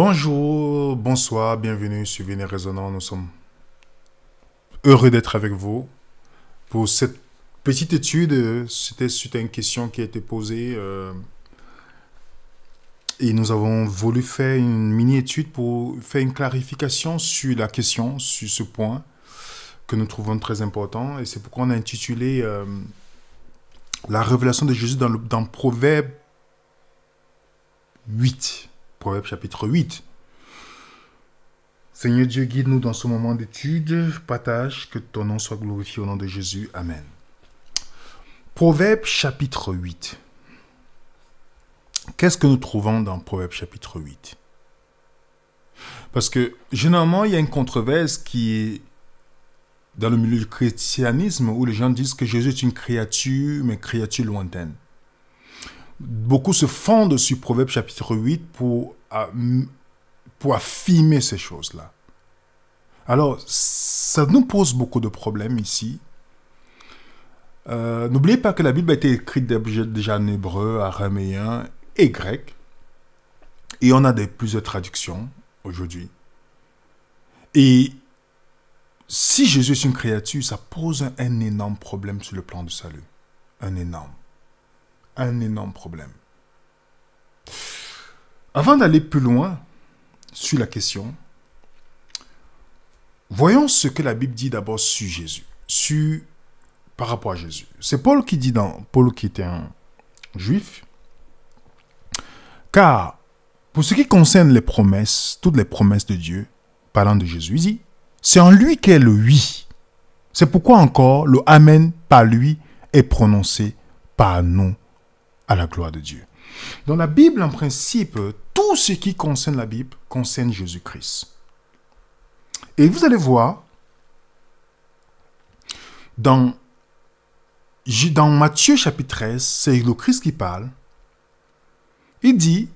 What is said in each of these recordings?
Bonjour, bonsoir, bienvenue sur Véné Résonant. Nous sommes heureux d'être avec vous pour cette petite étude. C'était suite à une question qui a été posée et nous avons voulu faire une mini-étude pour faire une clarification sur la question, sur ce point que nous trouvons très important. Et c'est pourquoi on a intitulé la révélation de Jésus dans Proverbe 8. Proverbe chapitre 8. Seigneur Dieu, guide-nous dans ce moment d'étude. Partage, que ton nom soit glorifié au nom de Jésus. Amen. Proverbe chapitre 8. Qu'est-ce que nous trouvons dans Proverbe chapitre 8? Parce que généralement, il y a une controverse qui est dans le milieu du christianisme où les gens disent que Jésus est une créature, mais créature lointaine. Beaucoup se fondent sur Proverbe chapitre 8 pour affirmer ces choses-là. Alors, ça nous pose beaucoup de problèmes ici. N'oubliez pas que la Bible a été écrite déjà en hébreu, araméen et grec. Et on a plusieurs traductions aujourd'hui. Et si Jésus est une créature, ça pose un énorme problème sur le plan du salut. Un énorme problème. Avant d'aller plus loin sur la question, voyons ce que la Bible dit d'abord sur Jésus, par rapport à Jésus. C'est Paul qui dit Paul qui était un juif, car pour ce qui concerne les promesses, toutes les promesses de Dieu, parlant de Jésus, il dit, c'est en lui qu'est le oui. C'est pourquoi encore le Amen par lui est prononcé par nous à la gloire de Dieu. Dans la Bible, en principe, tout ce qui concerne la Bible concerne Jésus-Christ. Et vous allez voir, dans Matthieu chapitre 13, c'est le Christ qui parle. Il dit,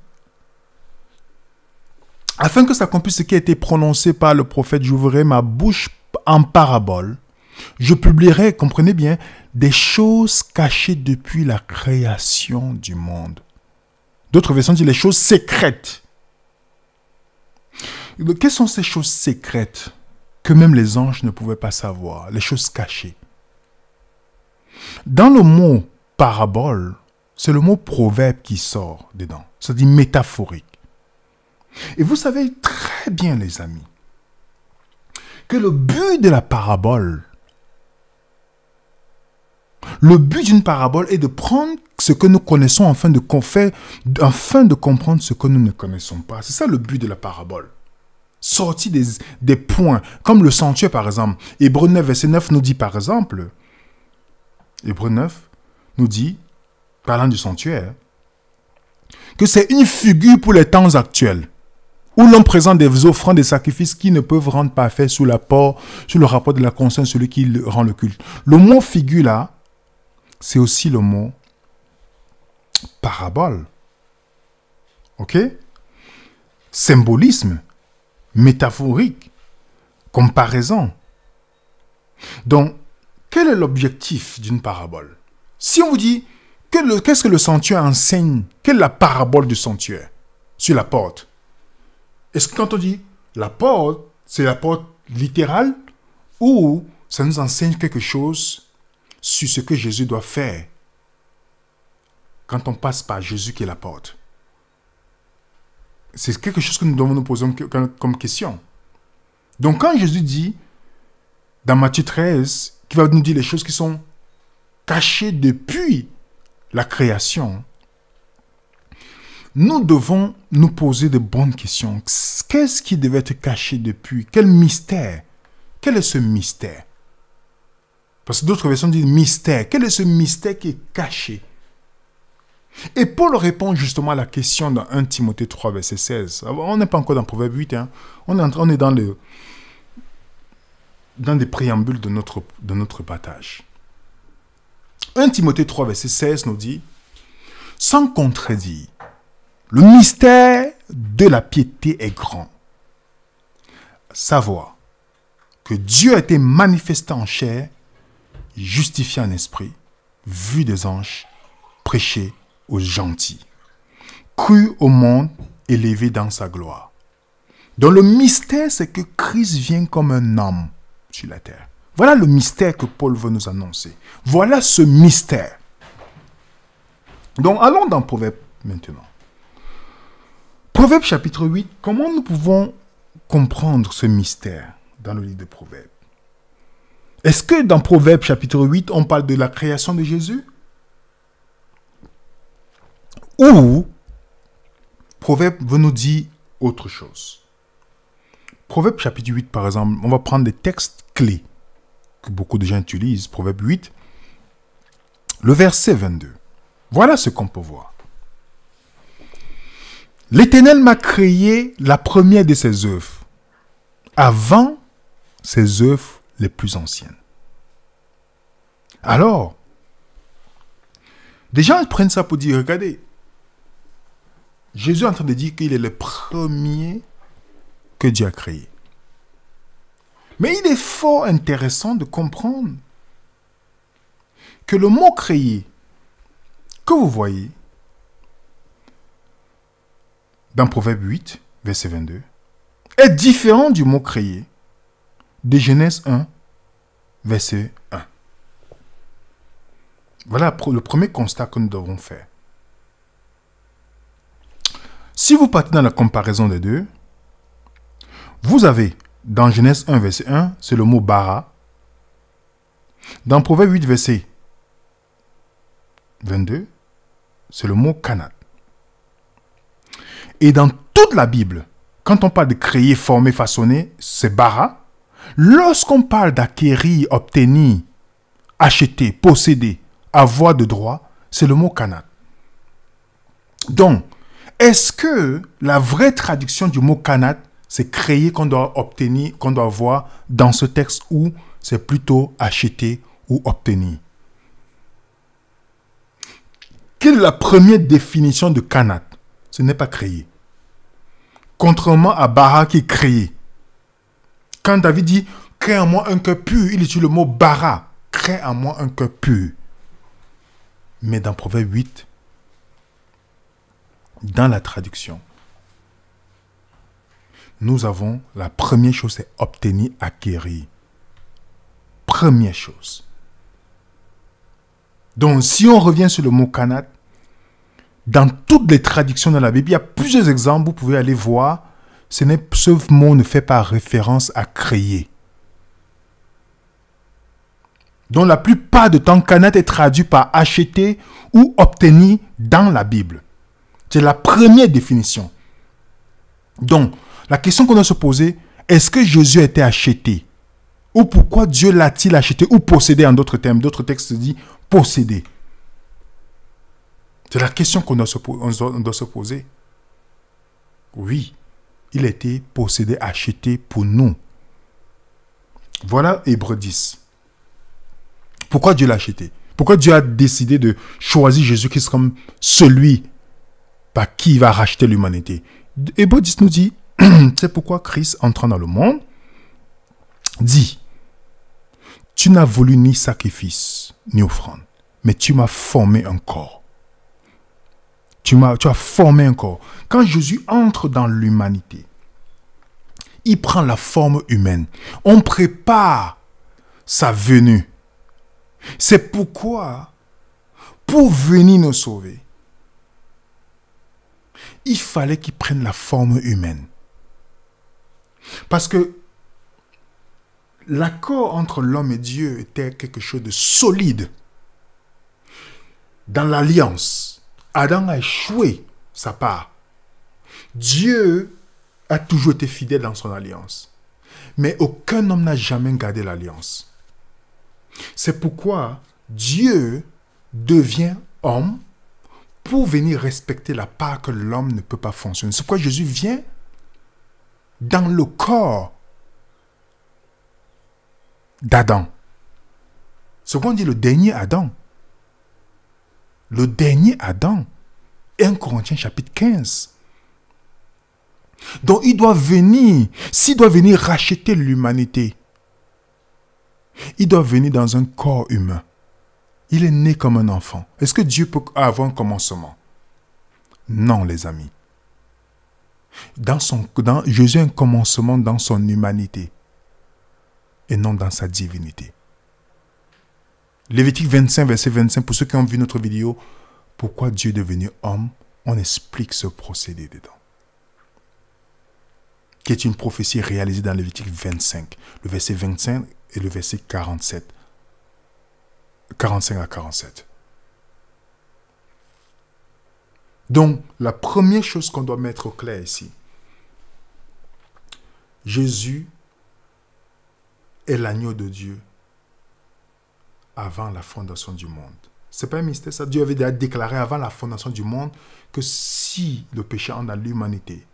afin que s'accomplisse ce qui a été prononcé par le prophète, j'ouvrirai ma bouche en parabole. Je publierai, comprenez bien, des choses cachées depuis la création du monde. D'autres versions disent les choses secrètes. Quelles sont ces choses secrètes que même les anges ne pouvaient pas savoir? Les choses cachées. Dans le mot parabole, c'est le mot proverbe qui sort dedans. Ça dit métaphorique. Et vous savez très bien, les amis, que le but de la parabole, le but d'une parabole est de prendre ce que nous connaissons afin de comprendre ce que nous ne connaissons pas. C'est ça le but de la parabole. Sortir des points, comme le sanctuaire par exemple. Hébreux 9, verset 9 nous dit par exemple, Hébreux 9 nous dit, parlant du sanctuaire, que c'est une figure pour les temps actuels, où l'on présente des offrandes, des sacrifices qui ne peuvent rendre parfait sous le rapport de la conscience, celui qui rend le culte. Le mot figure là, c'est aussi le mot parabole. Ok? Symbolisme, métaphorique, comparaison. Donc, quel est l'objectif d'une parabole? Si on vous dit, qu'est-ce que le sanctuaire enseigne? Quelle est la parabole du sanctuaire sur la porte? Est-ce que quand on dit la porte, c'est la porte littérale ou ça nous enseigne quelque chose sur ce que Jésus doit faire quand on passe par Jésus qui est la porte? C'est quelque chose que nous devons nous poser comme question. Donc quand Jésus dit dans Matthieu 13 qu'il va nous dire les choses qui sont cachées depuis la création, nous devons nous poser de bonnes questions. Qu'est-ce qui devait être caché depuis? Quel mystère? Quel est ce mystère? Parce que d'autres versions disent mystère. Quel est ce mystère qui est caché? Et Paul répond justement à la question dans 1 Timothée 3, verset 16. On n'est pas encore dans Proverbe 8. Hein. On est dans des préambules de notre partage. 1 Timothée 3, verset 16 nous dit, sans contredire, le mystère de la piété est grand. Savoir que Dieu a été manifesté en chair, justifié en esprit, vu des anges, prêché aux gentils, cru au monde, élevé dans sa gloire. Donc le mystère, c'est que Christ vient comme un homme sur la terre. Voilà le mystère que Paul veut nous annoncer. Voilà ce mystère. Donc allons dans Proverbe maintenant. Proverbe chapitre 8, comment nous pouvons comprendre ce mystère dans le livre de Proverbes? Est-ce que dans Proverbe chapitre 8, on parle de la création de Jésus? Ou Proverbe veut nous dire autre chose? Proverbe chapitre 8, par exemple, on va prendre des textes clés que beaucoup de gens utilisent. Proverbe 8, le verset 22. Voilà ce qu'on peut voir. L'Éternel m'a créé la première de ses œuvres, avant ses œuvres les plus anciennes. Alors, des gens prennent ça pour dire, regardez, Jésus est en train de dire qu'il est le premier que Dieu a créé. Mais il est fort intéressant de comprendre que le mot créé que vous voyez dans Proverbe 8, verset 22, est différent du mot créé de Genèse 1, verset 1. Voilà le premier constat que nous devons faire. Si vous partez dans la comparaison des deux, vous avez dans Genèse 1, verset 1, c'est le mot bara. Dans Proverbe 8, verset 22, c'est le mot kanat. Et dans toute la Bible, quand on parle de créer, former, façonner, c'est bara. Lorsqu'on parle d'acquérir, obtenir, acheter, posséder, avoir de droit, c'est le mot kanat. Donc, est-ce que la vraie traduction du mot kanat, c'est créer qu'on doit obtenir, qu'on doit avoir dans ce texte, ou c'est plutôt acheter ou obtenir? Quelle est la première définition de kanat? Ce n'est pas créer. Contrairement à bara qui est créé. Quand David dit « crée en moi un cœur pur », il utilise le mot bara. « Crée en moi un cœur pur ». Mais dans Proverbe 8, dans la traduction, nous avons la première chose, c'est obtenir, acquérir. Première chose. Donc, si on revient sur le mot kanat, dans toutes les traductions dans la Bible, il y a plusieurs exemples, vous pouvez aller voir. Ce mot ne fait pas référence à créer. Donc la plupart du temps, kanat est traduit par acheter ou obtenir dans la Bible. C'est la première définition. Donc, la question qu'on doit se poser, est-ce que Jésus a été acheté? Ou pourquoi Dieu l'a-t-il acheté? Ou possédé en d'autres termes? D'autres textes disent posséder. C'est la question qu'on doit se poser. Oui, il a été possédé, acheté pour nous. Voilà Hébreux 10. Pourquoi Dieu l'a acheté? Pourquoi Dieu a décidé de choisir Jésus-Christ comme celui par qui il va racheter l'humanité? Hébreux 10 nous dit, c'est pourquoi Christ, entrant dans le monde, dit, tu n'as voulu ni sacrifice, ni offrande, mais tu m'as formé un corps. Tu as formé un corps. Quand Jésus entre dans l'humanité, il prend la forme humaine. On prépare sa venue. C'est pourquoi, pour venir nous sauver, il fallait qu'il prenne la forme humaine. Parce que l'accord entre l'homme et Dieu était quelque chose de solide. Dans l'alliance, Adam a échoué sa part. Dieu a toujours été fidèle dans son alliance. Mais aucun homme n'a jamais gardé l'alliance. C'est pourquoi Dieu devient homme pour venir respecter la part que l'homme ne peut pas fonctionner. C'est pourquoi Jésus vient dans le corps d'Adam. C'est pourquoi on dit le dernier Adam. Le dernier Adam. 1 Corinthiens chapitre 15. Donc il doit venir, s'il doit venir racheter l'humanité, il doit venir dans un corps humain. Il est né comme un enfant. Est-ce que Dieu peut avoir un commencement? Non, les amis. Jésus a un commencement dans son humanité et non dans sa divinité. Lévitique 25, verset 25, pour ceux qui ont vu notre vidéo, pourquoi Dieu est devenu homme, on explique ce procédé dedans. Qui est une prophétie réalisée dans Lévitique 25, le verset 25 et le verset 45 à 47. Donc, la première chose qu'on doit mettre au clair ici, Jésus est l'agneau de Dieu avant la fondation du monde. Ce n'est pas un mystère, ça. Dieu avait déjà déclaré avant la fondation du monde que si le péché entre dans l'humanité,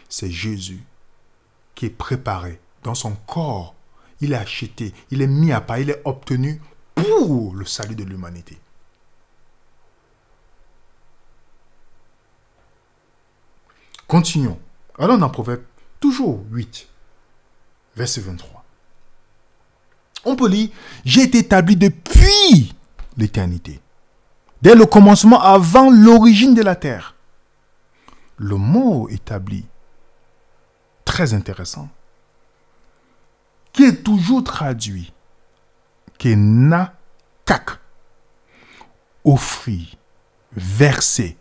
c'est Jésus qui est préparé dans son corps. Il est acheté, il est mis à part, il est obtenu pour le salut de l'humanité. Continuons. Allons dans Proverbe, toujours 8, verset 23. On peut lire, j'ai été établi depuis l'éternité, dès le commencement, avant l'origine de la terre. Le mot établi, très intéressant, qui est toujours traduit, qui est nakak, offrir, verser,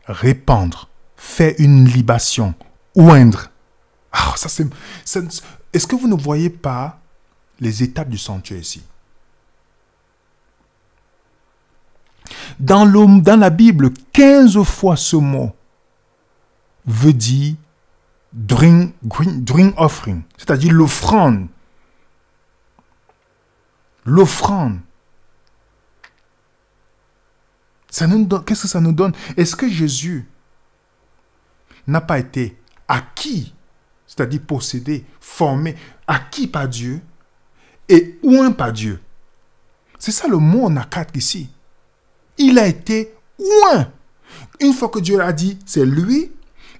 répandre, faire une libation, oindre. Ah, ça c'est. Est-ce que vous ne voyez pas les étapes du sanctuaire ici? Dans la Bible, 15 fois ce mot veut dire drink offering, c'est-à-dire l'offrande. L'offrande. Qu'est-ce que ça nous donne? Est-ce que Jésus n'a pas été acquis, c'est-à-dire possédé, formé, acquis par Dieu et oint par Dieu? C'est ça le mot nakat ici. Il a été oint. Une fois que Dieu a dit, c'est lui,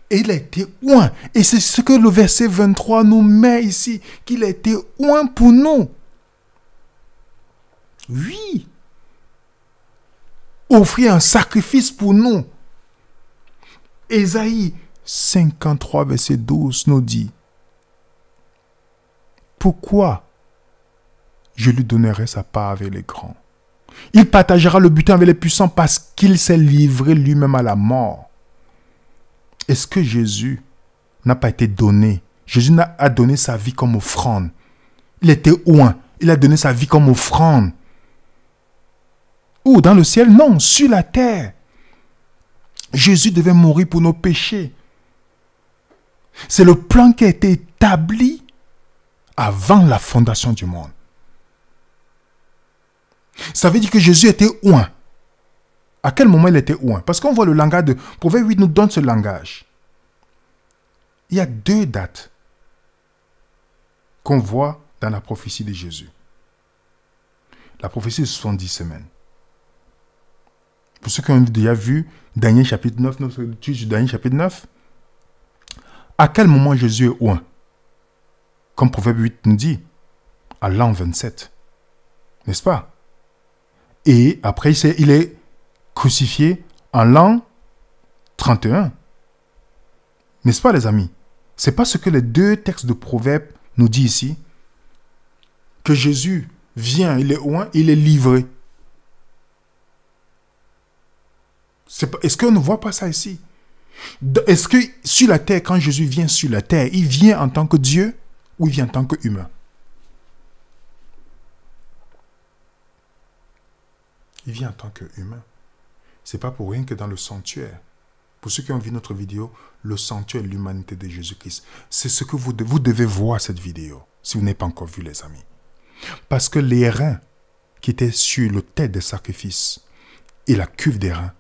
et il a été oint. Et c'est ce que le verset 23 nous met ici, qu'il a été oint pour nous. Oui. Offrir un sacrifice pour nous. Ésaïe 53, verset 12 nous dit, pourquoi je lui donnerai sa part avec les grands? Il partagera le butin avec les puissants parce qu'il s'est livré lui-même à la mort. Est-ce que Jésus n'a pas été donné? Jésus a donné sa vie comme offrande. Il était oint. Il a donné sa vie comme offrande. Où? Dans le ciel? Non, sur la terre. Jésus devait mourir pour nos péchés. C'est le plan qui a été établi avant la fondation du monde. Ça veut dire que Jésus était oint. À quel moment il était oint? Parce qu'on voit le langage de Proverbe 8 nous donne ce langage. Il y a 2 dates qu'on voit dans la prophétie de Jésus. La prophétie de 70 semaines. Pour ceux qui ont déjà vu Daniel chapitre 9, notre étude de Daniel chapitre 9, à quel moment Jésus est oint? Comme Proverbe 8 nous dit, à l'an 27. N'est-ce pas? Et après, il est crucifié en l'an 31. N'est-ce pas, les amis? C'est pas ce que les 2 textes de Proverbes nous disent ici. Que Jésus vient, il est oint, il est livré. Est-ce qu'on ne voit pas ça ici? Est-ce que sur la terre, quand Jésus vient sur la terre, il vient en tant que Dieu ou il vient en tant qu'humain? Il vient en tant qu'humain. Ce n'est pas pour rien que dans le sanctuaire, pour ceux qui ont vu notre vidéo, le sanctuaire et l'humanité de Jésus-Christ, c'est ce que vous devez voir cette vidéo, si vous n'avez pas encore vu, les amis. Parce que les reins qui étaient sur le tête des sacrifices et la cuve des reins,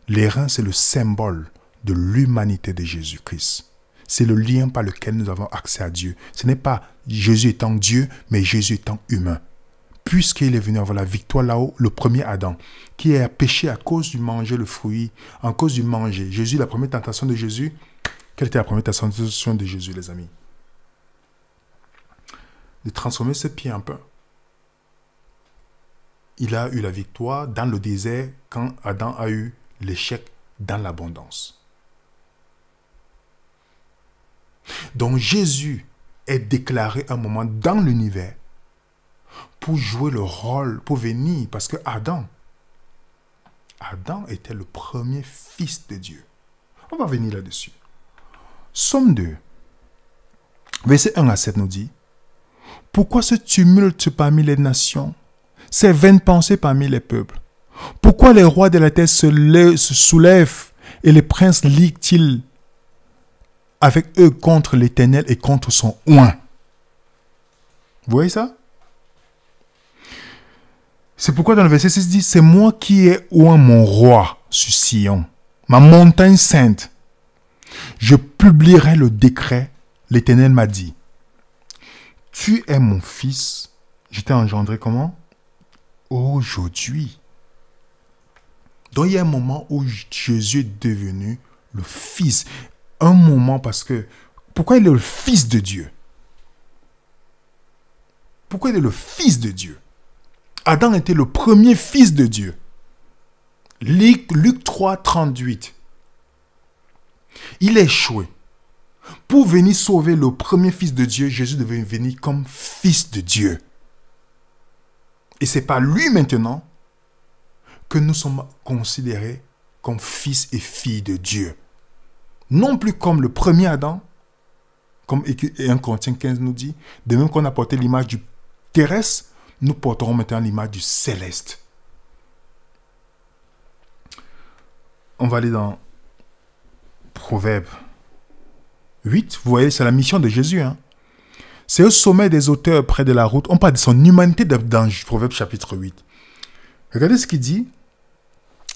les reins, c'est le symbole de l'humanité de Jésus-Christ. C'est le lien par lequel nous avons accès à Dieu. Ce n'est pas Jésus étant Dieu, mais Jésus étant humain. Puisqu'il est venu avoir la victoire là-haut, le premier Adam, qui a péché à cause du manger le fruit, en cause du manger. Jésus, la première tentation de Jésus, quelle était la première tentation de Jésus, les amis? De transformer ses pieds en pain. Il a eu la victoire dans le désert quand Adam a eu l'échec dans l'abondance. Donc Jésus est déclaré un moment dans l'univers pour jouer le rôle, pour venir, parce que Adam était le premier fils de Dieu. On va venir là-dessus. Somme 2, verset 1 à 7 nous dit, « Pourquoi ce tumulte parmi les nations, ces vaines pensées parmi les peuples? Pourquoi les rois de la terre se soulèvent et les princes liguent-ils avec eux contre l'Éternel et contre son oint? » Vous voyez ça? C'est pourquoi dans le verset 6 dit, « C'est moi qui ai oint mon roi sur Sion, ma montagne sainte. Je publierai le décret. L'Éternel m'a dit, tu es mon fils. Je t'ai engendré comment? Aujourd'hui. » Donc il y a un moment où Jésus est devenu le fils. Un moment parce que, pourquoi il est le fils de Dieu? Pourquoi il est le fils de Dieu? Adam était le premier fils de Dieu. Luc 3, 38. Il a échoué. Pour venir sauver le premier fils de Dieu, Jésus devait venir comme fils de Dieu. Et c'est par lui maintenant que nous sommes considérés comme fils et filles de Dieu. Non plus comme le premier Adam, comme 1 Corinthiens 15 nous dit, de même qu'on a porté l'image du terrestre, nous porterons maintenant l'image du céleste. On va aller dans Proverbe 8. Vous voyez, c'est la mission de Jésus. C'est au sommet des hauteurs près de la route. On parle de son humanité dans Proverbe chapitre 8. Regardez ce qu'il dit.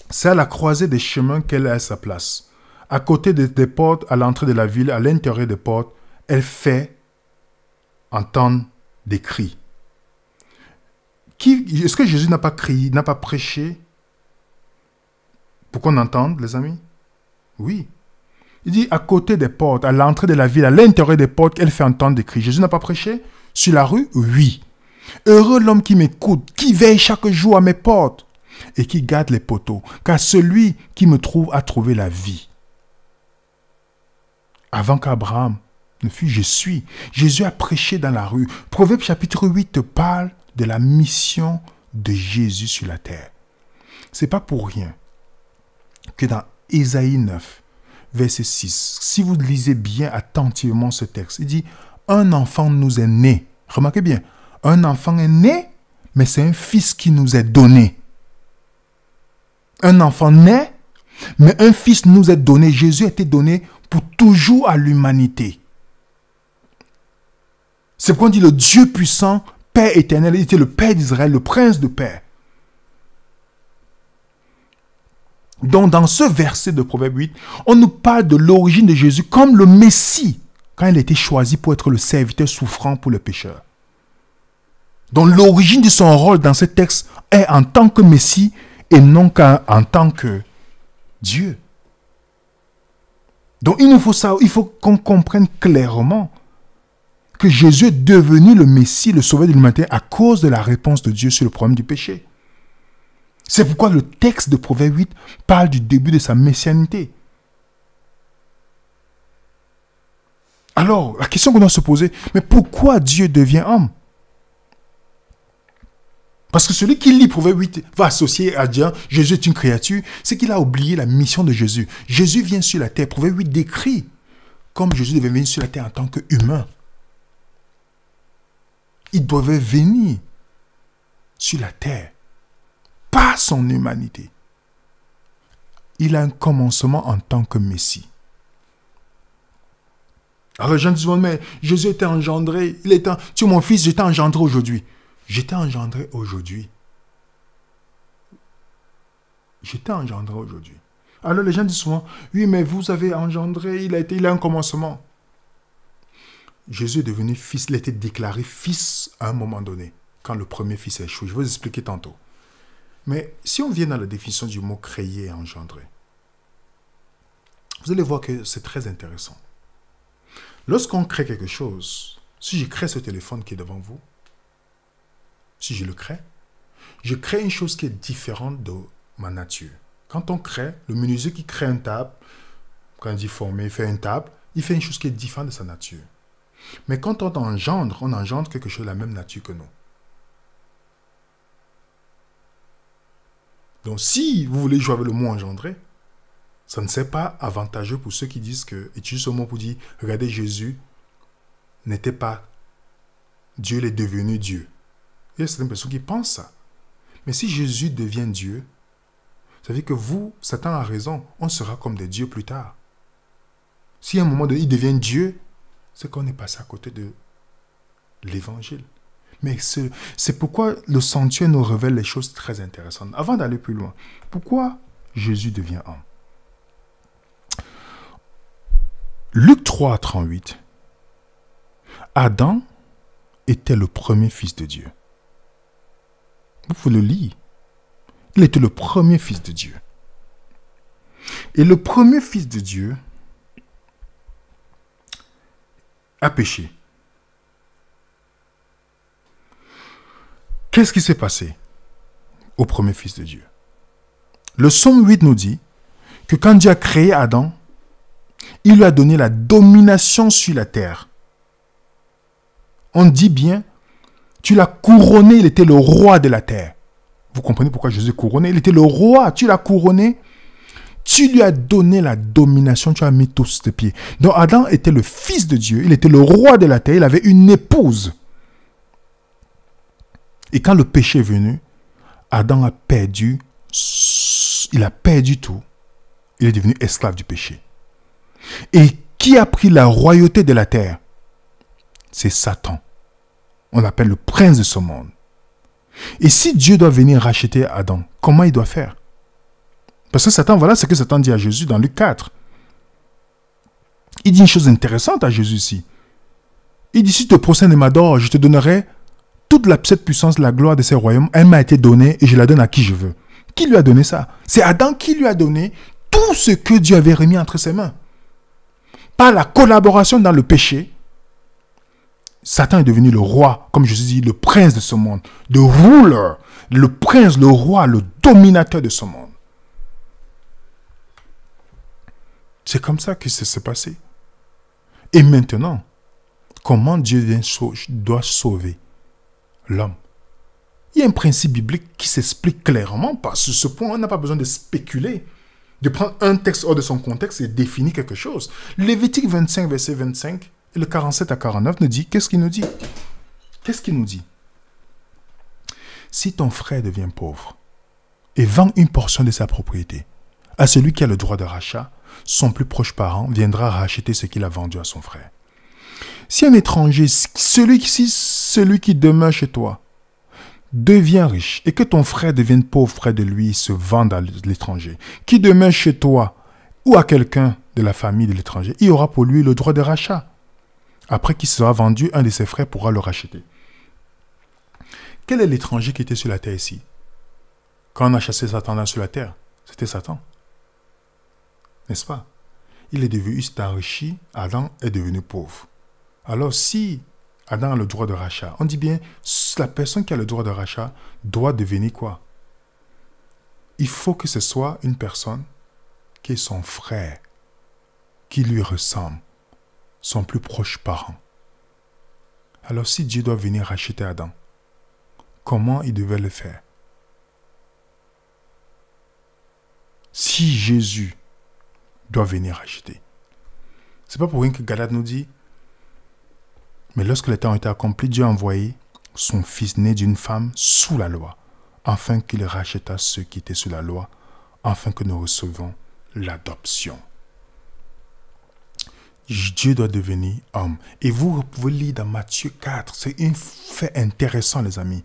C'est à la croisée des chemins qu'elle a sa place. À côté des portes, à l'entrée de la ville, à l'intérieur des portes, elle fait entendre des cris. Est-ce que Jésus n'a pas crié, n'a pas prêché pour qu'on entende, les amis? Oui. Il dit à côté des portes, à l'entrée de la ville, à l'intérieur des portes, elle fait entendre des cris. Jésus n'a pas prêché? Sur la rue? Oui. Heureux l'homme qui m'écoute, qui veille chaque jour à mes portes et qui garde les poteaux, car celui qui me trouve a trouvé la vie. Avant qu'Abraham ne fût, je suis. Jésus a prêché dans la rue. Proverbe chapitre 8 te parle de la mission de Jésus sur la terre. C'est pas pour rien que dans Ésaïe 9, verset 6, si vous lisez bien attentivement ce texte, il dit, un enfant nous est né. Remarquez bien, un enfant est né, mais c'est un fils qui nous est donné. Un enfant naît, mais un fils nous est donné. Jésus a été donné pour toujours à l'humanité. C'est pourquoi on dit le Dieu puissant, Père éternel, il était le Père d'Israël, le prince de paix. Donc dans ce verset de Proverbe 8, on nous parle de l'origine de Jésus comme le Messie, quand il a été choisi pour être le serviteur souffrant pour les pécheurs. Donc l'origine de son rôle dans ce texte est en tant que Messie et non qu'en tant que Dieu. Donc il faut qu'on comprenne clairement que Jésus est devenu le Messie, le sauveur de l'humanité à cause de la réponse de Dieu sur le problème du péché. C'est pourquoi le texte de Proverbe 8 parle du début de sa messianité. Alors, la question qu'on doit se poser, mais pourquoi Dieu devient homme? Parce que celui qui lit Proverbe 8 va associer à Dieu, Jésus est une créature, c'est qu'il a oublié la mission de Jésus. Jésus vient sur la terre. Proverbe 8 décrit comme Jésus devait venir sur la terre en tant qu'humain. Il devait venir sur la terre par son humanité. Il a un commencement en tant que Messie. Alors les gens disent, mais Jésus était engendré, tu es mon fils, je t'ai engendré aujourd'hui. Je t'ai engendré aujourd'hui. Je t'ai engendré aujourd'hui. Alors les gens disent souvent, oui, mais vous avez engendré, il a un commencement. Jésus est devenu fils, il a été déclaré fils à un moment donné, quand le premier fils a échoué. Je vais vous expliquer tantôt. Mais si on vient dans la définition du mot créer et engendrer, vous allez voir que c'est très intéressant. Lorsqu'on crée quelque chose, si je crée ce téléphone qui est devant vous, si je crée une chose qui est différente de ma nature. Quand on crée, le menuisier qui crée une table, quand il dit former, il fait une table, Il fait une chose qui est différente de sa nature. Mais quand on engendre quelque chose de la même nature que nous. Donc si vous voulez jouer avec le mot engendrer, ça ne serait pas avantageux pour ceux qui disent que, utilisent ce mot pour dire, regardez, Jésus n'était pas Dieu, il est devenu Dieu. Il y a certaines personnes qui pensent ça. Mais si Jésus devient Dieu, ça veut dire que vous, Satan a raison, on sera comme des dieux plus tard. Si à un moment donné, il devient Dieu, c'est qu'on est passé à côté de l'évangile. Mais c'est pourquoi le sanctuaire nous révèle les choses très intéressantes. Avant d'aller plus loin, pourquoi Jésus devient homme? Luc 3, 38. Adam était le premier fils de Dieu. Vous pouvez le lire. Il était le premier fils de Dieu. Et le premier fils de Dieu a péché. Qu'est-ce qui s'est passé au premier fils de Dieu? Le psaume 8 nous dit que quand Dieu a créé Adam, il lui a donné la domination sur la terre. On dit bien, tu l'as couronné, il était le roi de la terre. Vous comprenez pourquoi Jésus est couronné? Il était le roi, tu l'as couronné, tu lui as donné la domination, tu as mis tous ses pieds. Donc Adam était le fils de Dieu, il était le roi de la terre, il avait une épouse. Et quand le péché est venu, Adam a perdu, il a perdu tout. Il est devenu esclave du péché. Et qui a pris la royauté de la terre? C'est Satan. On l'appelle le prince de ce monde. Et si Dieu doit venir racheter Adam, comment il doit faire? Parce que Satan, voilà ce que Satan dit à Jésus dans Luc 4. Il dit une chose intéressante à Jésus ici. Il dit, si tu te procèdes et m'adores, je te donnerai toute cette puissance, la gloire de ces royaumes. Elle m'a été donnée et je la donne à qui je veux. Qui lui a donné ça? C'est Adam qui lui a donné tout ce que Dieu avait remis entre ses mains. Par la collaboration dans le péché, Satan est devenu le roi, comme je dis, le prince de ce monde, le ruler, le prince, le roi, le dominateur de ce monde. C'est comme ça que ça s'est passé. Et maintenant, comment Dieu doit sauver l'homme? Il y a un principe biblique qui s'explique clairement, parce que ce point, on n'a pas besoin de spéculer, de prendre un texte hors de son contexte et définir quelque chose. Lévitique 25, verset 25, et le 47 à 49 nous dit, qu'est-ce qu'il nous dit? Qu'est-ce qu'il nous dit? Si ton frère devient pauvre et vend une portion de sa propriété à celui qui a le droit de rachat, son plus proche parent viendra racheter ce qu'il a vendu à son frère. Si un étranger, celui qui demeure chez toi, devient riche et que ton frère devienne pauvre près de lui et se vende à l'étranger, qui demeure chez toi ou à quelqu'un de la famille de l'étranger, il aura pour lui le droit de rachat. Après qu'il sera vendu, un de ses frères pourra le racheter. Quel est l'étranger qui était sur la terre ici? Quand on a chassé Satan sur la terre, c'était Satan. N'est-ce pas? Il est devenu, il s'est enrichi, Adam est devenu pauvre. Alors si Adam a le droit de rachat, on dit bien, la personne qui a le droit de rachat doit devenir quoi? Il faut que ce soit une personne qui est son frère, qui lui ressemble, son plus proche parent. Alors si Dieu doit venir racheter Adam, comment il devait le faire? Si Jésus doit venir racheter. C'est pas pour rien que Galate nous dit, mais lorsque les temps ont été accomplis, Dieu a envoyé son fils né d'une femme sous la loi, afin qu'il racheta ceux qui étaient sous la loi, afin que nous recevions l'adoption. Dieu doit devenir homme. Et vous pouvez lire dans Matthieu 4. C'est un fait intéressant, les amis.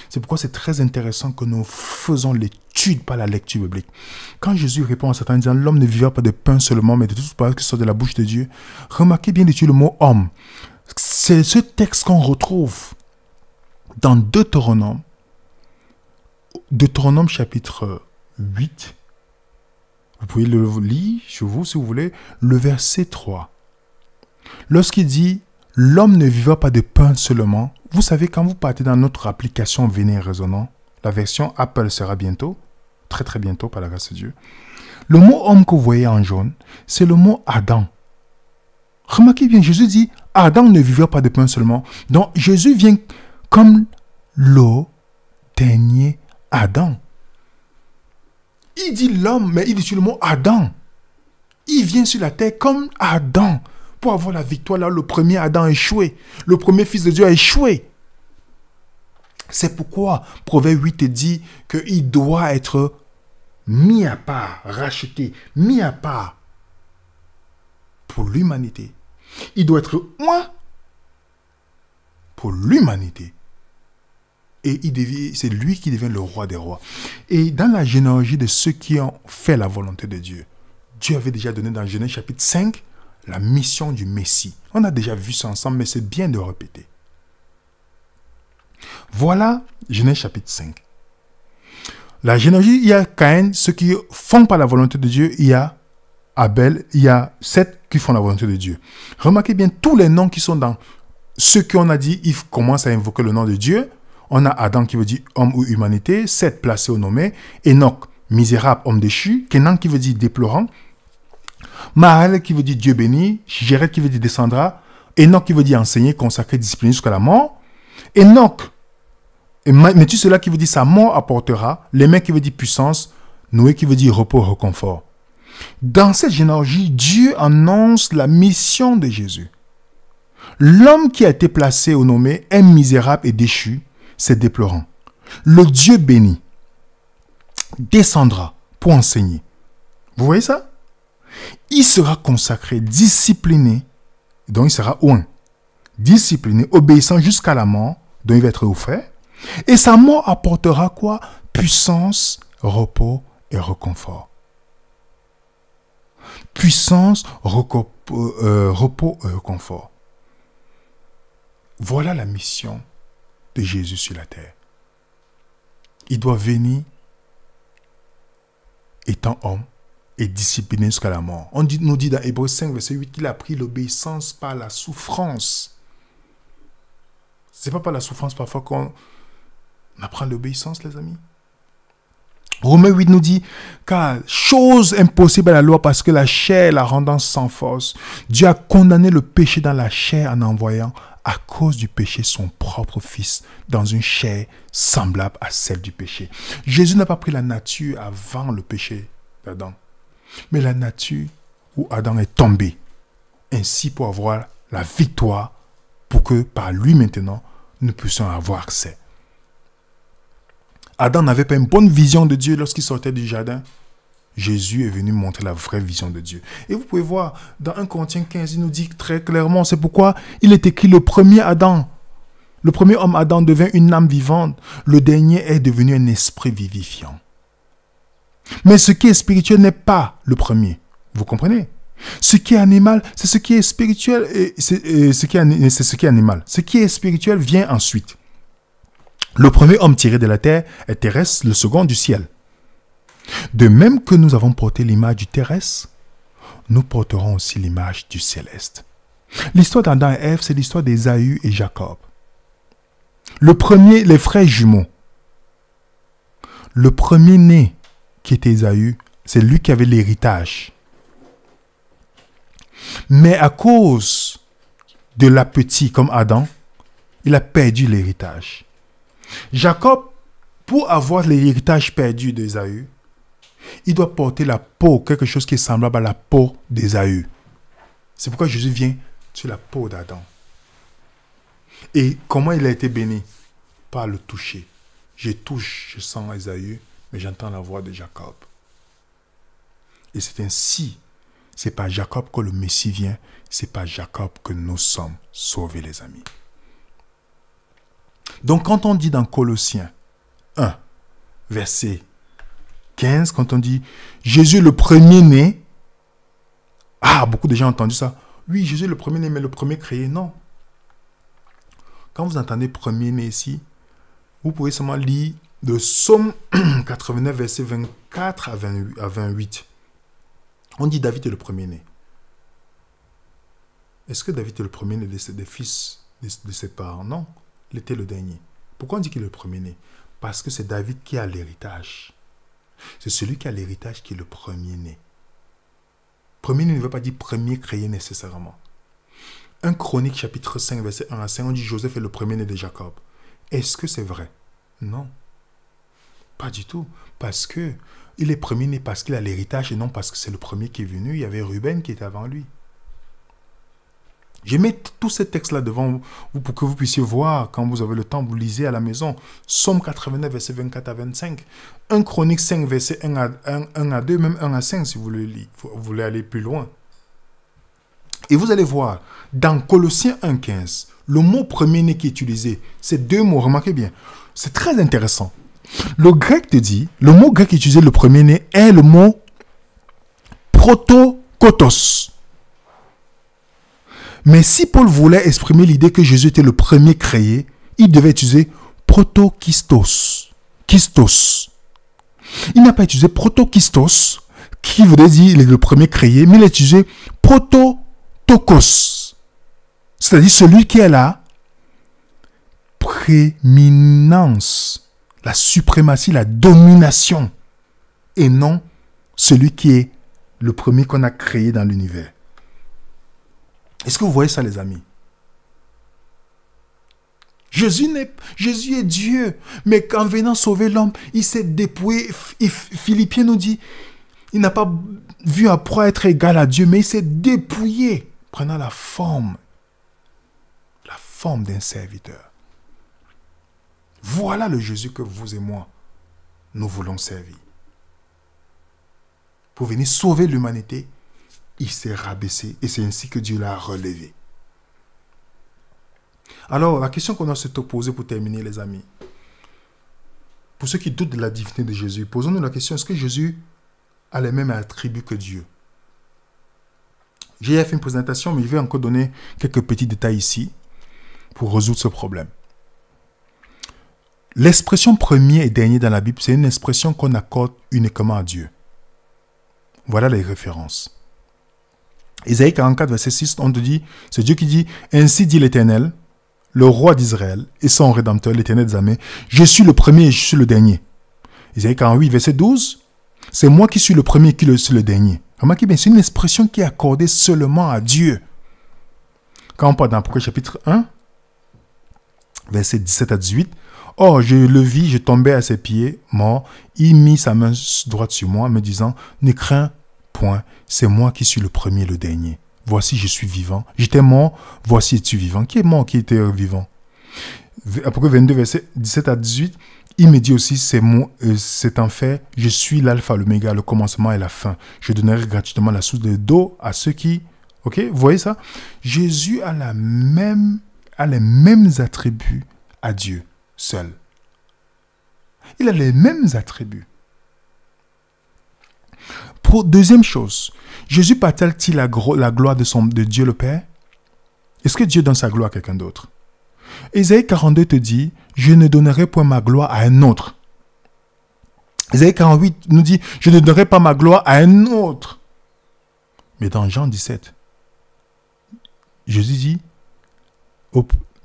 C'est pourquoi c'est très intéressant que nous faisons l'étude par la lecture biblique. Quand Jésus répond à Satan en disant « L'homme ne vivra pas de pain seulement, mais de toute parole qui sort de la bouche de Dieu », remarquez bien d'étudier le mot « homme ». C'est ce texte qu'on retrouve dans Deutéronome chapitre 8. Vous pouvez le lire chez vous si vous voulez, le verset 3. Lorsqu'il dit « L'homme ne vivra pas de pain seulement », vous savez, quand vous partez dans notre application Venez Raisonnant, la version Apple sera bientôt, très très bientôt par la grâce de Dieu. Le mot « homme » que vous voyez en jaune, c'est le mot « Adam ». Remarquez bien, Jésus dit, Adam ne vivra pas de pain seulement. Donc Jésus vient comme le dernier Adam. Il dit l'homme, mais il dit sur le mot Adam. Il vient sur la terre comme Adam pour avoir la victoire là. Le premier Adam a échoué. Le premier fils de Dieu a échoué. C'est pourquoi Proverbe 8 dit qu'il doit être mis à part, racheté, mis à part pour l'humanité. Il doit être oint pour l'humanité. Et c'est lui qui devient le roi des rois. Et dans la généalogie de ceux qui ont fait la volonté de Dieu, Dieu avait déjà donné dans Genèse chapitre 5 la mission du Messie. On a déjà vu ça ensemble, mais c'est bien de répéter. Voilà Genèse chapitre 5. La généalogie, il y a Caïn, ceux qui font pas la volonté de Dieu, il y a Abel, il y a Seth qui font la volonté de Dieu. Remarquez bien tous les noms qui sont dans ceux qu'on a dit, ils commencent à invoquer le nom de Dieu. On a Adam qui veut dire homme ou humanité, Seth placé au nommé, Enoch, misérable, homme déchu, Kenan qui veut dire déplorant, Mahal qui veut dire Dieu béni, Jéred qui veut dire descendra, Enoch qui veut dire enseigner, consacrer, discipliner jusqu'à la mort, Enoch, mais tu cela qui veut dire sa mort apportera, Lémec qui veut dire puissance, Noé qui veut dire repos, réconfort. Dans cette généalogie, Dieu annonce la mission de Jésus. L'homme qui a été placé au nommé est misérable et déchu, c'est déplorant. Le Dieu béni descendra pour enseigner. Vous voyez ça? Il sera consacré, discipliné, donc il sera oint. Discipliné, obéissant jusqu'à la mort, dont il va être offert. Et sa mort apportera quoi? Puissance, repos et réconfort. Puissance, repos et réconfort. Voilà la mission de Jésus sur la terre. Il doit venir étant homme et discipliné jusqu'à la mort. On nous dit dans Hébreux 5, verset 8 qu'il a pris l'obéissance par la souffrance. C'est pas par la souffrance parfois qu'on apprend l'obéissance, les amis. Romains 8 nous dit, car chose impossible à la loi parce que la chair la rendant sans force, Dieu a condamné le péché dans la chair en envoyant à cause du péché son propre fils dans une chair semblable à celle du péché. Jésus n'a pas pris la nature avant le péché d'Adam, mais la nature où Adam est tombé, ainsi pour avoir la victoire, pour que par lui maintenant, nous puissions avoir accès. Adam n'avait pas une bonne vision de Dieu lorsqu'il sortait du jardin. Jésus est venu montrer la vraie vision de Dieu. Et vous pouvez voir, dans 1 Corinthiens 15, il nous dit très clairement, c'est pourquoi il est écrit le premier Adam. Le premier homme Adam devint une âme vivante. Le dernier est devenu un esprit vivifiant. Mais ce qui est spirituel n'est pas le premier. Vous comprenez? Ce qui est animal, c'est ce qui est spirituel et c'est ce qui est animal. Ce qui est spirituel vient ensuite. Le premier homme tiré de la terre est terrestre, le second du ciel. De même que nous avons porté l'image du terrestre, nous porterons aussi l'image du céleste. L'histoire d'Adam et Ève, c'est l'histoire d'Ésaü et Jacob. Le premier, les frères jumeaux. Le premier-né qui était Ésaü, c'est lui qui avait l'héritage. Mais à cause de l'appétit comme Adam, il a perdu l'héritage. Jacob, pour avoir l'héritage perdu d'Ésaü, il doit porter la peau, quelque chose qui est semblable à la peau d'Ésaü. C'est pourquoi Jésus vient sur la peau d'Adam. Et comment il a été béni? Par le toucher. Je touche, je sens Ésaü, mais j'entends la voix de Jacob. Et c'est ainsi, c'est par Jacob que le Messie vient, c'est par Jacob que nous sommes sauvés, les amis. Donc, quand on dit dans Colossiens 1, verset 15, quand on dit Jésus est le premier-né, beaucoup de gens ont entendu ça. Oui, Jésus est le premier-né, mais le premier créé, non. Quand vous entendez premier-né ici, vous pouvez seulement lire le Psaume 89, verset 24 à 28. On dit David est le premier-né. Est-ce que David est le premier-né des fils de ses parents? Non. Il était le dernier. Pourquoi on dit qu'il est le premier-né? Parce que c'est David qui a l'héritage. C'est celui qui a l'héritage qui est le premier-né. Premier-né ne veut pas dire premier créé nécessairement. 1 Chronique chapitre 5, verset 1 à 5, on dit Joseph est le premier-né de Jacob. Est-ce que c'est vrai? Non. Pas du tout. Parce que il est premier-né parce qu'il a l'héritage et non parce que c'est le premier qui est venu. Il y avait Ruben qui était avant lui. Je mets tous ces textes-là devant vous pour que vous puissiez voir, quand vous avez le temps, vous lisez à la maison. Somme 89, verset 24 à 25. 1 Chronique 5, verset 1 à 2, même 1 à 5 si vous voulez aller plus loin. Et vous allez voir, dans Colossiens 1,15, le mot premier-né qui est utilisé, c'est deux mots, remarquez bien. C'est très intéressant. Le grec te dit, le mot grec utilisé, le premier-né, est le mot protokotos. Mais si Paul voulait exprimer l'idée que Jésus était le premier créé, il devait utiliser protokistos. Kistos. Il n'a pas utilisé protokistos, qui voudrait dire il est le premier créé, mais il a utilisé prototokos. C'est-à-dire celui qui est la prééminence, la suprématie, la domination, et non celui qui est le premier qu'on a créé dans l'univers. Est-ce que vous voyez ça, les amis? Jésus est Dieu, mais qu'en venant sauver l'homme, il s'est dépouillé. Philippiens nous dit, il n'a pas vu à proie être égal à Dieu, mais il s'est dépouillé, prenant la forme d'un serviteur. Voilà le Jésus que vous et moi, nous voulons servir. Pour venir sauver l'humanité, il s'est rabaissé et c'est ainsi que Dieu l'a relevé. Alors, la question qu'on doit se poser pour terminer, les amis, pour ceux qui doutent de la divinité de Jésus, posons-nous la question, est-ce que Jésus a les mêmes attributs que Dieu? J'ai fait une présentation, mais je vais encore donner quelques petits détails ici pour résoudre ce problème. L'expression premier et dernier dans la Bible, c'est une expression qu'on accorde uniquement à Dieu. Voilà les références. Isaïe 44, verset 6, on te dit, c'est Dieu qui dit, ainsi dit l'Éternel, le roi d'Israël et son rédempteur, l'Éternel des armées, je suis le premier et je suis le dernier. Isaïe 48, verset 12, c'est moi qui suis le premier et qui suis le dernier. Remarquez bien, c'est une expression qui est accordée seulement à Dieu. Quand on parle dans Apocalypse chapitre 1, verset 17 à 18, oh, je le vis, je tombais à ses pieds, mort, il mit sa main droite sur moi, me disant, ne crains point, c'est moi qui suis le premier et le dernier. Voici, je suis vivant. J'étais mort, voici, es-tu vivant. Qui est mort, qui était vivant? Apocalypse 22, verset 17 à 18, il me dit aussi, c'est en fait, je suis l'alpha, l'oméga, le commencement et la fin. Je donnerai gratuitement la source d'eau à ceux qui... Ok, vous voyez ça? Jésus a les mêmes attributs à Dieu seul. Il a les mêmes attributs. Deuxième chose, Jésus partage-t-il la gloire de Dieu le Père? Est-ce que Dieu donne sa gloire à quelqu'un d'autre? Ésaïe 42 te dit, je ne donnerai point ma gloire à un autre. Ésaïe 48 nous dit, je ne donnerai pas ma gloire à un autre. Mais dans Jean 17, Jésus dit,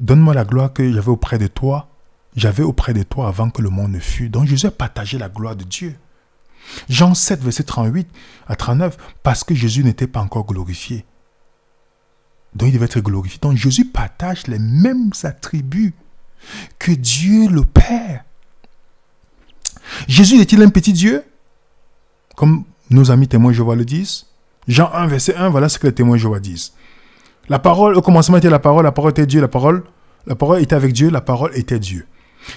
donne-moi la gloire que j'avais auprès de toi. J'avais auprès de toi avant que le monde ne fût. Donc Jésus a partagé la gloire de Dieu. Jean 7, verset 38 à 39, parce que Jésus n'était pas encore glorifié. Donc il devait être glorifié. Donc Jésus partage les mêmes attributs que Dieu le Père. Jésus est-il un petit Dieu? Comme nos amis témoins Jéhovah le disent. Jean 1, verset 1, voilà ce que les témoins Jéhovah disent. La parole, au commencement était la parole était Dieu, la parole était avec Dieu, la parole était Dieu.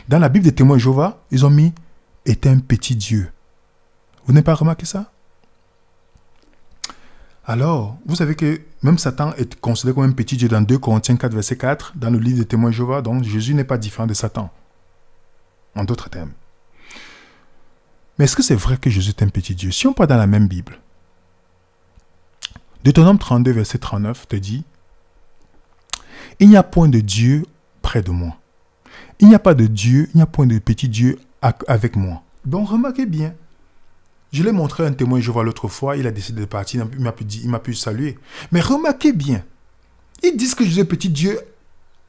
Dans la Bible des témoins Jéhovah, ils ont mis « était un petit Dieu ». Vous n'avez pas remarqué ça? Alors, vous savez que même Satan est considéré comme un petit Dieu dans 2 Corinthiens 4, verset 4, dans le livre des témoins Jéhovah. Donc, Jésus n'est pas différent de Satan, en d'autres termes. Mais est-ce que c'est vrai que Jésus est un petit Dieu? Si on parle dans la même Bible, Deutéronome 32, verset 39 te dit, « Il n'y a point de Dieu près de moi. Il n'y a pas de Dieu, il n'y a point de petit Dieu avec moi. » Donc, remarquez bien. Je l'ai montré à un témoin Jéhovah l'autre fois, il a décidé de partir, il m'a pu saluer. Mais remarquez bien, ils disent que Jésus est petit Dieu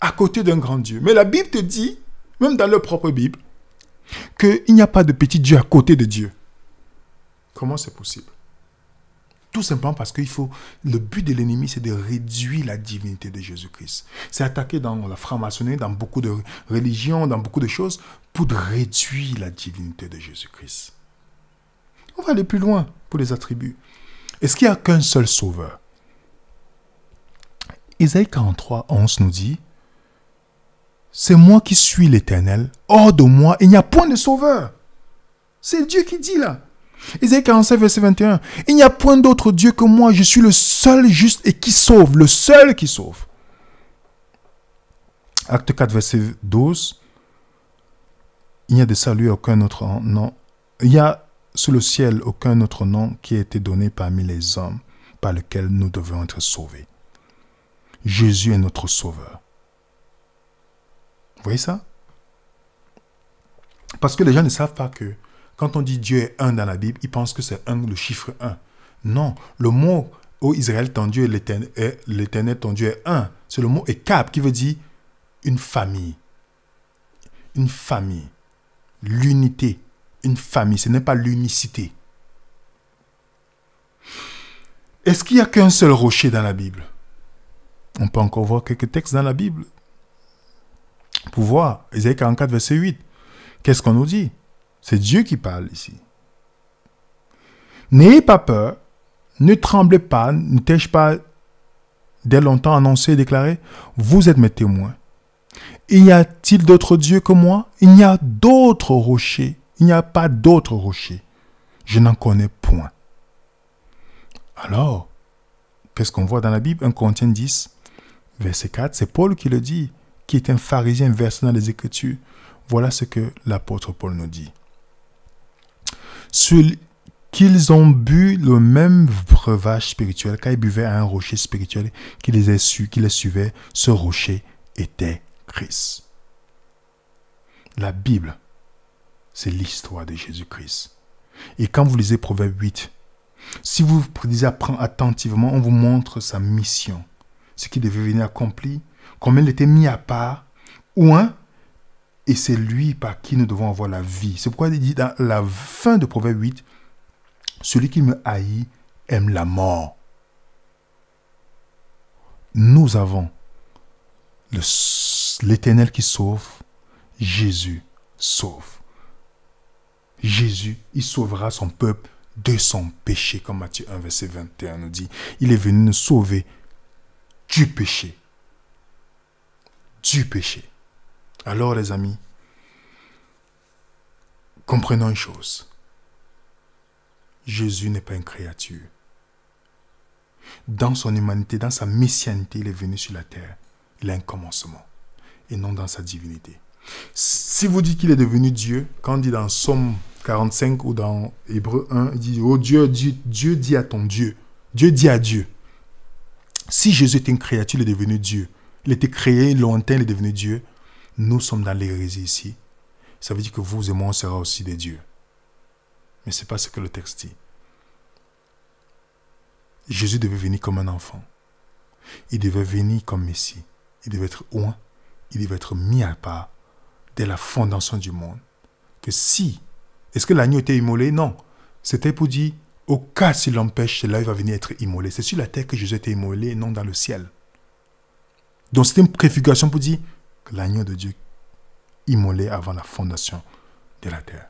à côté d'un grand Dieu. Mais la Bible te dit, même dans leur propre Bible, qu'il n'y a pas de petit Dieu à côté de Dieu. Comment c'est possible? Tout simplement parce qu'il faut... Le but de l'ennemi, c'est de réduire la divinité de Jésus-Christ. C'est attaqué dans la franc-maçonnerie, dans beaucoup de religions, dans beaucoup de choses, pour réduire la divinité de Jésus-Christ. On va aller plus loin pour les attributs. Est-ce qu'il n'y a qu'un seul sauveur? Isaïe 43, 11 nous dit, « C'est moi qui suis l'Éternel, hors de moi, il n'y a point de sauveur. » C'est Dieu qui dit là. Isaïe 47, verset 21. « Il n'y a point d'autre Dieu que moi, je suis le seul juste et qui sauve, le seul qui sauve. » Acte 4, verset 12. « Il n'y a de salut aucun autre nom. Il y a sous le ciel aucun autre nom qui a été donné parmi les hommes par lequel nous devons être sauvés. » Jésus est notre sauveur. Vous voyez ça? Parce que les gens ne savent pas que quand on dit Dieu est un dans la Bible, ils pensent que c'est un, le chiffre 1. Non, le mot « Ô Israël, ton Dieu est l'Éternel, ton Dieu est un », c'est le mot « Ekab » qui veut dire une famille. Une famille. L'unité. Une famille. Ce n'est pas l'unicité. Est-ce qu'il n'y a qu'un seul rocher dans la Bible? On peut encore voir quelques textes dans la Bible. Pour voir, Isaïe 44, verset 8. Qu'est-ce qu'on nous dit? C'est Dieu qui parle ici. N'ayez pas peur, ne tremblez pas, ne t'ai-je pas dès longtemps annoncé et déclaré? Vous êtes mes témoins. Y a-t-il d'autres dieux que moi? Il n'y a d'autres rochers. Il n'y a pas d'autres rochers. Je n'en connais point. Alors, qu'est-ce qu'on voit dans la Bible? 1 Corinthiens 10, verset 4. C'est Paul qui le dit, qui est un pharisien versé dans les Écritures. Voilà ce que l'apôtre Paul nous dit. Qu'ils ont bu le même breuvage spirituel, car ils buvaient à un rocher spirituel qui les suivait, ce rocher était Christ. La Bible, c'est l'histoire de Jésus-Christ. Et quand vous lisez Proverbe 8, si vous lisez attentivement, on vous montre sa mission, ce qui devait venir accomplir, combien il était mis à part, et c'est lui par qui nous devons avoir la vie. C'est pourquoi il dit dans la fin de Proverbe 8, celui qui me haït aime la mort. Nous avons l'Éternel qui sauve, Jésus sauve. Jésus, il sauvera son peuple de son péché, comme Matthieu 1, verset 21 nous dit. Il est venu nous sauver du péché. Du péché. Alors les amis, comprenons une chose. Jésus n'est pas une créature. Dans son humanité, dans sa messianité, il est venu sur la terre. Il a un commencement et non dans sa divinité. Si vous dites qu'il est devenu Dieu, quand on dit dans Somme 45 ou dans Hébreu 1, il dit « Oh Dieu, Dieu dit à ton Dieu. Dieu dit à Dieu. » Si Jésus était une créature, il est devenu Dieu. Il était créé lointain, il est devenu Dieu. Nous sommes dans l'hérésie ici. Ça veut dire que vous et moi, on sera aussi des dieux. Mais ce n'est pas ce que le texte dit. Jésus devait venir comme un enfant. Il devait venir comme Messie. Il devait être oint. Il devait être mis à part dès la fondation du monde. Que si, est-ce que l'agneau était immolé? Non. C'était pour dire, au cas s'il l'empêche, là il va venir être immolé. C'est sur la terre que Jésus était immolé et non dans le ciel. Donc c'était une préfiguration pour dire que l'agneau de Dieu immolé avant la fondation de la terre.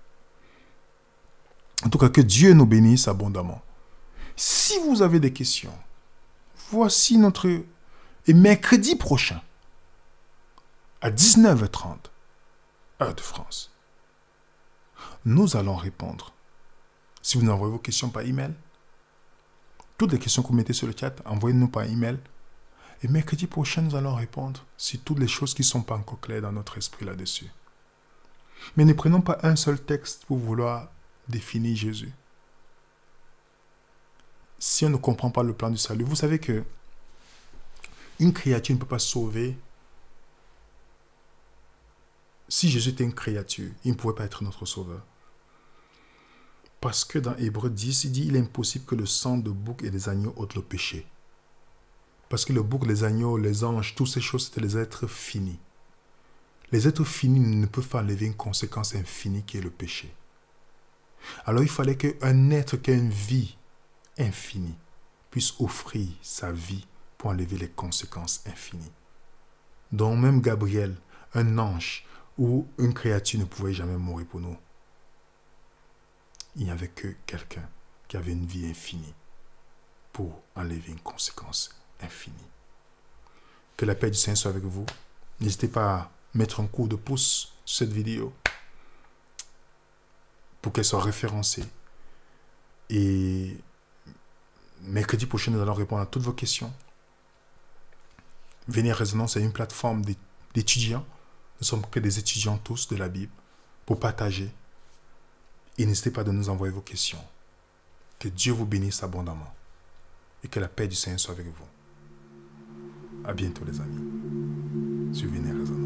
En tout cas, que Dieu nous bénisse abondamment. Si vous avez des questions, voici notre... Et mercredi prochain, à 19h30, heure de France, nous allons répondre. Si vous nous envoyez vos questions par email, toutes les questions que vous mettez sur le chat, envoyez-nous par email. Et mercredi prochain, nous allons répondre sur toutes les choses qui ne sont pas encore claires dans notre esprit là-dessus. Mais ne prenons pas un seul texte pour vouloir définir Jésus. Si on ne comprend pas le plan du salut, vous savez que une créature ne peut pas sauver. Si Jésus était une créature, il ne pouvait pas être notre sauveur. Parce que dans Hébreu 10, il dit il est impossible que le sang de bouc et des agneaux ôte le péché. Parce que le bouc, les agneaux, les anges, toutes ces choses, c'était les êtres finis. Les êtres finis ne peuvent pas enlever une conséquence infinie qui est le péché. Alors il fallait qu'un être qui a une vie infinie, puisse offrir sa vie pour enlever les conséquences infinies. Donc même Gabriel, un ange ou une créature ne pouvait jamais mourir pour nous. Il n'y avait que quelqu'un qui avait une vie infinie pour enlever une conséquence infinie. Que la paix du Seigneur soit avec vous. N'hésitez pas à mettre un coup de pouce sur cette vidéo pour qu'elle soit référencée. Et mercredi prochain, nous allons répondre à toutes vos questions. Venez à Résonance est une plateforme d'étudiants. Nous sommes que des étudiants tous de la Bible pour partager. Et n'hésitez pas à nous envoyer vos questions. Que Dieu vous bénisse abondamment. Et que la paix du Seigneur soit avec vous. À bientôt les amis. Sur Venez à Résonance.